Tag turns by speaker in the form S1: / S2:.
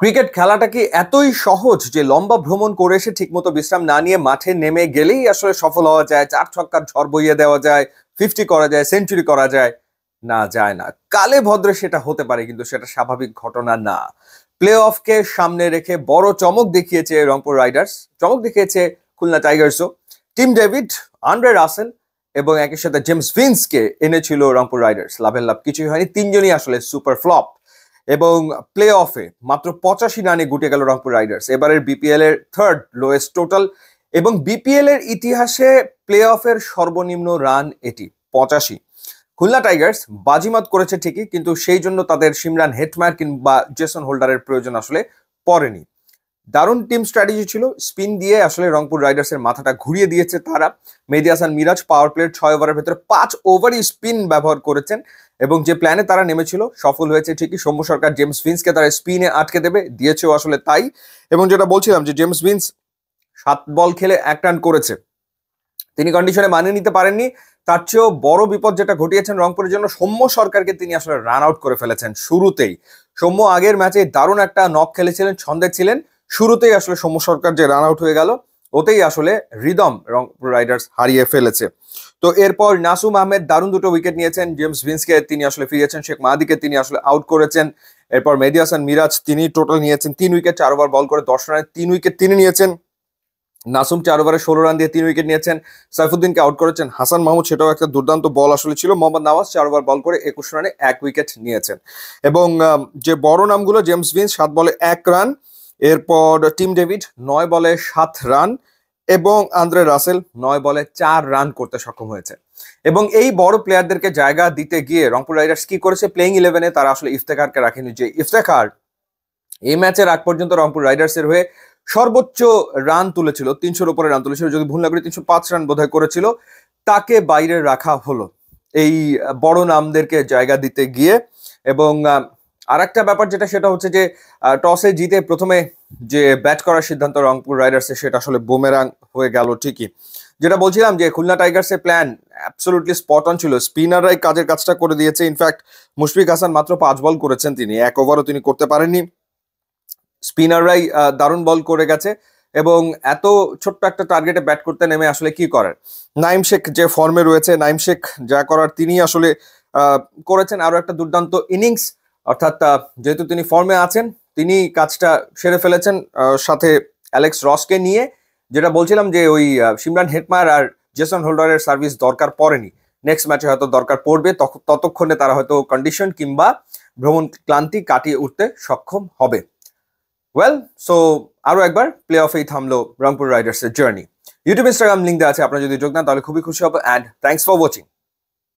S1: Cricket খেলাটা কি এতই সহজ যে লম্বা ভ্রমণ করে এসে ঠিকমতো বিশ্রাম না নিয়ে মাঠে নেমে গেলেই আসলে সফল হওয়া যায়, চার ছক্কার ঝড় বইয়ে দেওয়া যায়, 50 করা যায়, সেঞ্চুরি করা যায়? না, যায় না। কালে ভদ্রে সেটা হতে পারে, কিন্তু সেটা স্বাভাবিক ঘটনা না। প্লে অফকে সামনে রেখে বড় চমক দেখিয়েছে রংপুর রাইডার্স, চমক দেখিয়েছে খুলনা টাইগার্সও। টিম ডেভিড, আন্দ্রে রাসেল এবং একই সাথে জেমস ভিন্সকে এনেছিল রংপুর রাইডার্স। লাভের লাভ কিছুই হয়নি, তিনজনই আসলে সুপার ফ্লপ। এবং প্লে অফে মাত্র 85 রানে গুটে গেল রংপুর রাইডার্স, এবারের বিপিএল এর থার্ড লোয়েস্ট টোটাল এবং বিপিএল এর ইতিহাসে প্লে অফের সর্বনিম্ন রান এটি 85। খুলনা টাইগার্স বাজিমাত করেছে ঠিকই, কিন্তু সেই জন্য তাদের সিমরান হেটমায়ার কিংবা জেসন হোল্ডারের প্রয়োজন আসলে পড়েনি। দারুণ টিম স্ট্র্যাটেজি ছিল, স্পিন দিয়ে আসলে রংপুর রাইডার্সের মাথাটা ঘুরিয়ে দিয়েছে তারা। মেহেদী হাসান মিরাজ পাওয়ার প্লের 6 ওভারের ভেতরে 5 ওভারই স্পিন ব্যবহার করেছেন এবং যে প্ল্যানে তারা নেমেছিল সফল হয়েছে ঠিকই। সৌম্য সরকার জেমস ভিন্সকে তারা স্পিনে আটকে দেবে, দিয়েছেও আসলে তাই। এবং যেটা বলছিলাম যে জেমস ভিন্স 7 বল খেলে 1 রান করেছে, তিনি কন্ডিশনে মানিয়ে নিতে পারেননি। তার চেয়েও বড় বিপদ যেটা ঘটিয়েছেন রংপুরের জন্য, সৌম্য সরকারকে তিনি আসলে রান আউট করে ফেলেছেন শুরুতেই। সৌম্য আগের ম্যাচে দারুণ একটা নক খেলেছিলেন, ছন্দে ছিলেন, শুরুতেই আসলে সৌম্য সরকার যে রান আউট হয়ে গেল, ওতেই আসলে রিদম রংপুর রাইডার্স হারিয়ে ফেলেছে। তো এরপর নাসুম আহমেদ দারুণ দুটো উইকেট নিয়েছেন, জেমস ভিন্সকে তিনি আসলে ফিরিয়েছেন, শেখ মাহাদিকে তিনি আসলে আউট করেছেন। এরপর মেহেদী হাসান মিরাজ তিনি টোটাল নিয়েছেন 3 উইকেট, 4 ওভার বল করে 10 রানে 3 উইকেট তিনি নিয়েছেন। নাসুম 4 ওভারে 16 রান দিয়ে 3 উইকেট নিয়েছেন, সাইফুদ্দিনকে আউট করেছেন। হাসান মাহমুদ, সেটাও একটা দুর্দান্ত বল আসলে ছিল। মোহাম্মদ নওয়াজ 4 ওভার বল করে 21 রানে 1 উইকেট নিয়েছেন। এবং যে বড় নামগুলো, জেমস ভিন্স 7 বলে 1 রান, এরপর টিম ডেভিড 9 বলে 7 রান এবং আন্দ্রে রাসেল 9 বলে 4 রান করতে সক্ষম হয়েছে। এবং এই বড় প্লেয়ারদেরকে জায়গা দিতে গিয়ে রংপুর রাইডার্স কি করেছে, প্লেইং 11-এ তারা আসলে ইফতেখারকে রাখেনি। যে ইফতেখার এই ম্যাচের আগ পর্যন্ত রংপুর রাইডার্সের হয়ে সর্বোচ্চ রান তুলেছিল, 300-র উপরে রান তুলেছিল, যদি ভুল না করি 305 রান বোধহয় করেছিল, তাকে বাইরে রাখা হলো এই বড় নামদেরকে জায়গা দিতে গিয়ে। এবং আর একটা ব্যাপার যেটা, সেটা হচ্ছে যে টসে জিতে প্রথমে যে ব্যাট করার সিদ্ধান্ত রংপুর রাইডার্সের, সেটা আসলে বুমেরাং হয়ে গেল ঠিকই। যেটা বলছিলাম যে খুলনা টাইগার্সের প্ল্যান অ্যাবসলিউটলি স্পট অন ছিল, স্পিনাররাই কাজের কাজটা করে দিয়েছে। ইনফ্যাক্ট মুশফিক হাসান মাত্র 5 বল করেছেন, তিনি 1 ওভারও তিনি করতে পারেননি। স্পিনাররাই দারুণ বল করে গেছে এবং এত ছোট্ট একটা টার্গেটে ব্যাট করতে নেমে আসলে কি করার। নাইম শেখ যে ফর্মে রয়েছে, নাইম শেখ যা করার তিনি আসলে করেছেন। আরো একটা দুর্দান্ত ইনিংস, অর্থাৎ যেহেতু তিনি ফর্মে আছেন, তিনি কাজটা সেরে ফেলেছেন সাথে অ্যালেক্স রসকে নিয়ে। যেটা বলছিলাম যে ওই সিমরান হেটমায়ার আর জেসন হোল্ডারের সার্ভিস দরকার পড়েনি, নেক্সট ম্যাচে হয়তো দরকার পড়বে, ততক্ষণে তারা হয়তো কন্ডিশন কিংবা ভ্রমণ ক্লান্তি কাটিয়ে উঠতে সক্ষম হবে। ওয়েল, সো আরো একবার প্লে অফেই থামলো রংপুর রাইডার্সের জার্নি। ইউটিউব ইনস্টাগ্রাম লিঙ্ক দেওয়া আছে, আপনারা যদি যোগ দেন তাহলে খুবই খুশি হবো। And thanks for watching.